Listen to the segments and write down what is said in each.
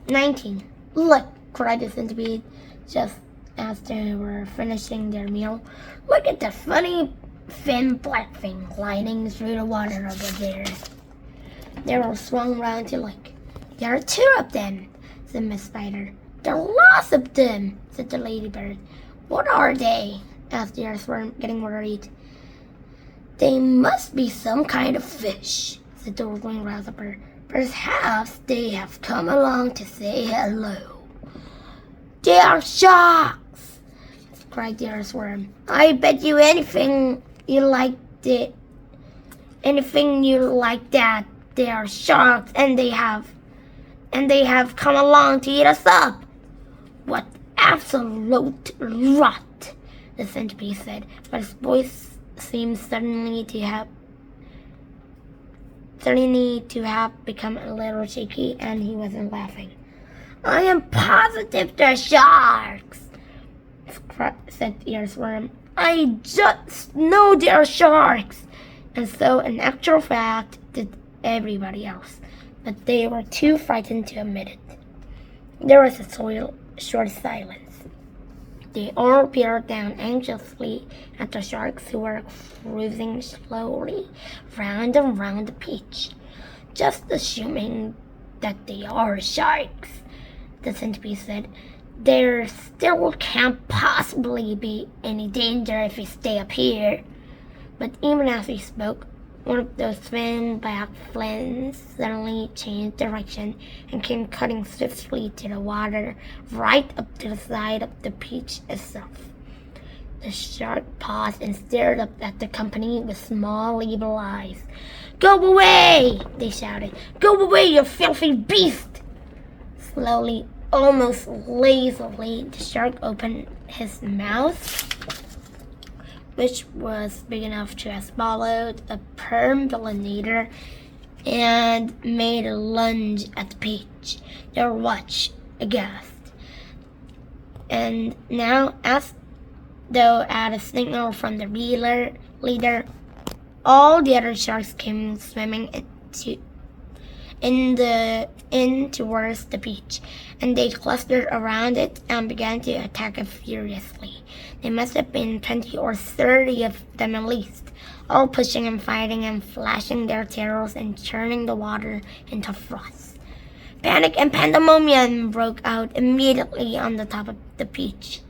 19. Look, cried the centipede just as they were finishing their meal. Look at the funny thin black thing gliding through the water over there. They all swung round to look. There are 2 of them, said Miss Spider. There are lots of them, said the ladybird. What are they? Asked the earthworm, getting worried. They must be some kind of fish, said the green grasshopper. Perhaps they have come along to say hello. They are sharks, cried the earthworm. I bet you anything you like that. They are sharks, and they have come along to eat us up. What absolute rot, the centipede said, but his voice seemed suddenly to have become a little shaky, and he wasn't laughing. I am positive they're sharks, said the earthworm. I just know they're sharks. And so, in actual fact, did everybody else, but they were too frightened to admit it. There was a short silence. They all peered down anxiously at the sharks who were cruising slowly round and round the beach. Just assuming that they are sharks, the centipede said. There still can't possibly be any danger if we stay up here. But even as he spoke, one of those thin black fins suddenly changed direction and came cutting swiftly to the water, right up to the side of the beach itself. The shark paused and stared up at the company with small evil eyes. Go away, they shouted. Go away, you filthy beast! Slowly, almost lazily, the shark opened his mouth, which was big enough to have swallowed a perambulator, and made a lunge at the beach. They were watched, aghast. And now, as though at a signal from the leader, all the other sharks came swimming in towards the beach, and they clustered around it and began to attack it furiously. There must have been 20 or 30 of them at least, all pushing and fighting and flashing their tails and churning the water into froth. Panic and pandemonium broke out immediately on the top of the beach.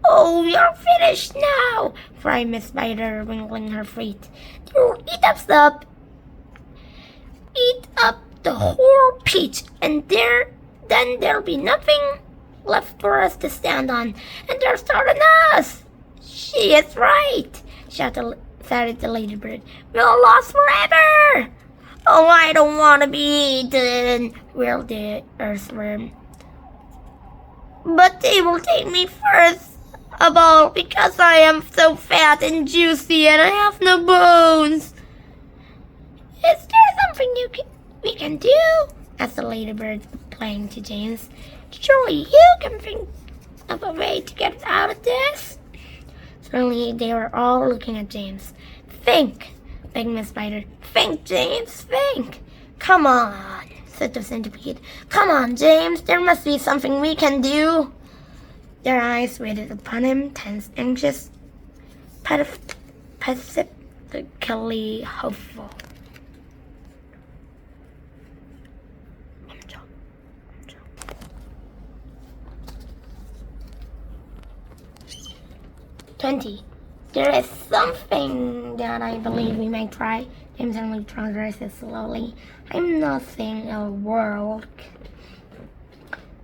Oh, you're finished now, cried Miss Spider, wrinkling her feet. You'll eat up the whole beach, and then there'll be nothing left for us to stand on, and they're starting us. She is right, shouted the ladybird. We're lost forever. Oh, I don't want to be eaten, wailed the earthworm. But they will take me first of all because I am so fat and juicy and I have no bones. Is there something we can do? Asked the ladybird, playing to James. Surely you can think of a way to get out of this. Suddenly they were all looking at James. Think, begged Miss Spider. Think, James, think. Come on, said the centipede. Come on, James, there must be something we can do. Their eyes waited upon him, tense, anxious, pacifically hopeful. 20. There is something that I believe we may try. James only transgressed slowly. I'm not saying a word.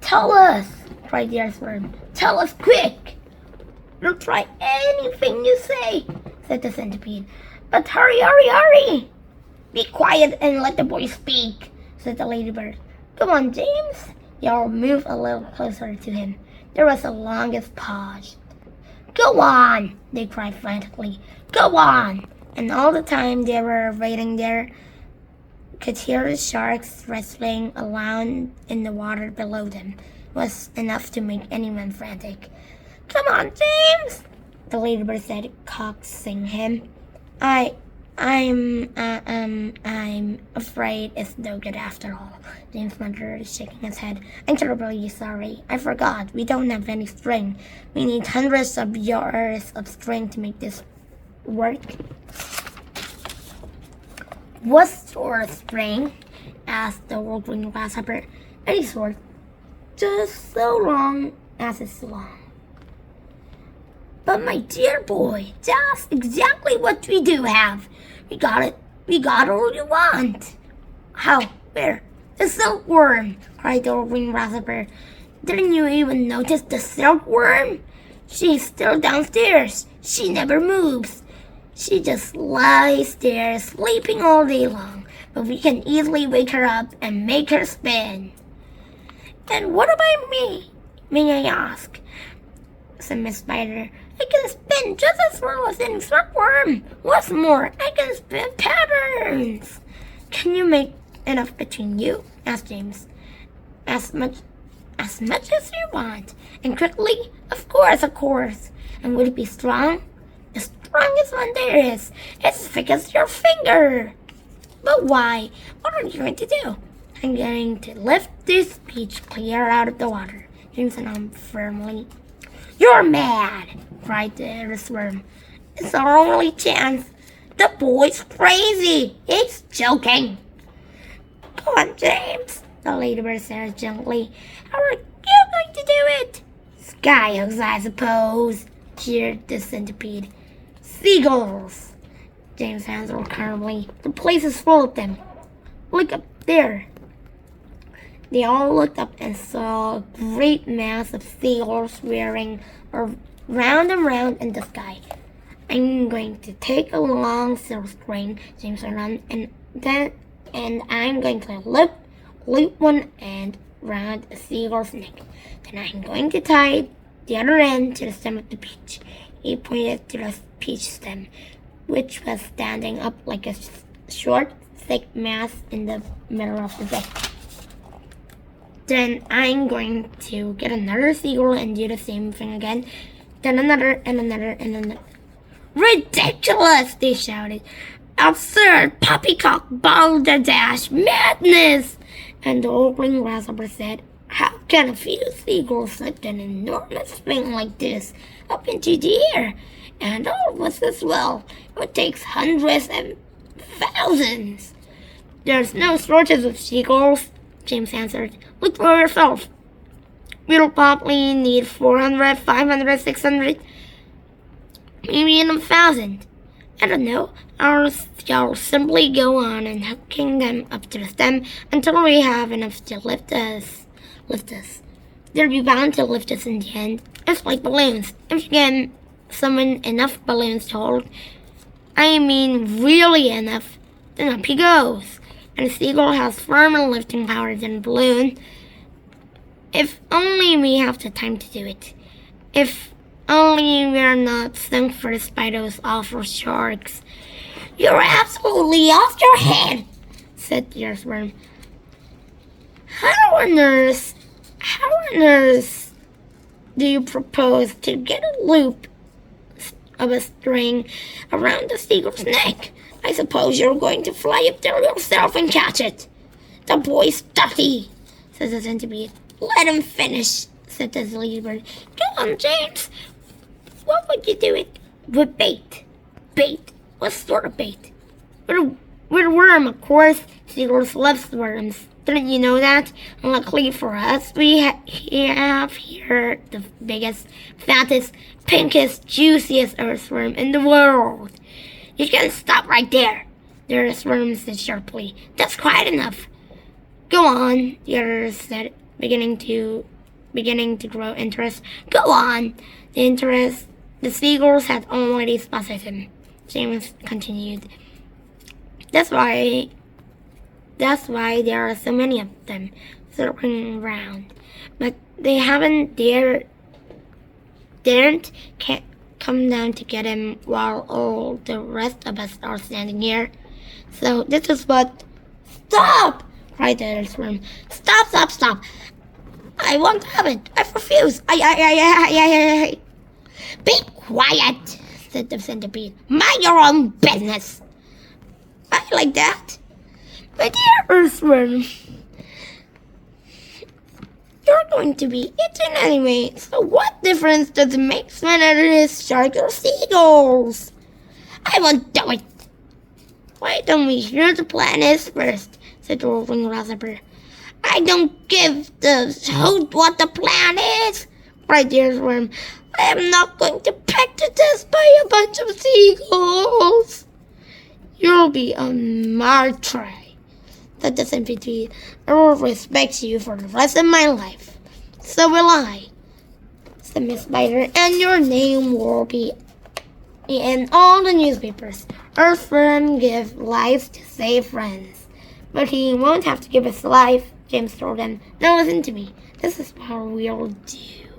Tell us, cried the earthworm. Tell us quick. We'll try anything you say, said the centipede. But hurry, hurry, hurry. Be quiet and let the boy speak, said the ladybird. Come on, James. They all moved a little closer to him. There was the longest pause. Go on, they cried frantically. Go on. And all the time they were waiting there, could hear the sharks wrestling around in the water below them. It was enough to make anyone frantic. Come on, James, the ladybird said, coaxing him. I I'm afraid it's no good after all. James muttered, shaking his head. I'm terribly sorry. I forgot. We don't have any string. We need hundreds of yards of string to make this work. What sort of string? Asked the whirlwind grasshopper. Any sort. Just so long as it's long. But my dear boy, that's exactly what we do have. We got it. We got all you want. How? Where? The silkworm, cried the whirlwind grasshopper. Didn't you even notice the silkworm? She's still downstairs. She never moves. She just lies there sleeping all day long, but we can easily wake her up and make her spin. And what about me? May I ask? Said Miss Spider. I can spin just as well as any silkworm. What's more, I can spin patterns. Can you make enough between you? Asked James. As much as you want. And quickly? Of course. And would it be strong? The strongest one there is. It's as thick as your finger. But why? What are you going to do? I'm going to lift this peach clear out of the water. James went on firmly. You're mad, cried the earthworm. It's our only chance. The boy's crazy. He's joking. Go on, James, the ladybird said gently. How are you going to do it? Skyhooks, I suppose, jeered the centipede. Seagulls, James answered calmly. The place is full of them. Look up there. They all looked up and saw a great mass of seagulls whirring round and round in the sky. I'm going to take a long silk string, James went on, and I'm going to loop one end round a seagull's neck. Then I'm going to tie the other end to the stem of the peach. He pointed to the peach stem, which was standing up like a short, thick mass in the middle of the deck. Then I'm going to get another seagull and do the same thing again. Then another and another and another. Ridiculous! They shouted. Absurd! Poppycock! Balderdash! Madness! And the whirlwind grasshopper said, how can a few seagulls lift an enormous thing like this up into the air? And all of us as well. It takes hundreds and thousands. There's no shortage of seagulls, James answered. Look for yourself. We'll probably need 400, 500, 600, maybe even 1,000. I don't know. I'll simply go on and hooking them up to the stem until we have enough to lift us. They'll be bound to lift us in the end. It's like balloons. If you get someone enough balloons to hold, I mean really enough, then up he goes. And a seagull has firmer lifting power than a balloon. If only we have the time to do it. If only we're not sunk first by those awful sharks. You're absolutely off your head, said the earthworm. How on earth do you propose to get a loop of a string around the seagull's neck? I suppose you're going to fly up there yourself and catch it. The boy's stuffy, said the centipede. Let him finish, said the ladybird. Go on, James. What would you do it with bait? Bait? What sort of bait? With a worm, of course. Seagulls love worms. Didn't you know that? Luckily for us, we have here the biggest, fattest, pinkest, juiciest earthworm in the world. You can stop right there, the earthworm said sharply. That's quite enough. Go on, the other said, beginning to grow interest. Go on. The seagulls had already spotted him. James continued. That's why there are so many of them circling around. But they daren't come down to get him while all the rest of us are standing here. So this is what... Stop! Cried the earthworm. Stop! I won't have it. I refuse. I. Be quiet, said the centipede. Mind your own business. like that. My dear Earthworm, you're going to be eaten anyway, so what difference does it make whether it is sharks or seagulls? I won't do it. Why don't we hear the plan is first, said the Rolling Grasshopper. I don't give the hoot what the plan is, cried the Earthworm. I am not going to peck to death by a bunch of seagulls. You'll be on my tray, said the centipede. I will respect you for the rest of my life. So will I, said Miss Spider, and your name will be in all the newspapers. Earthworm give life to save friends. But he won't have to give his life, James told him. Now listen to me. This is what we'll do.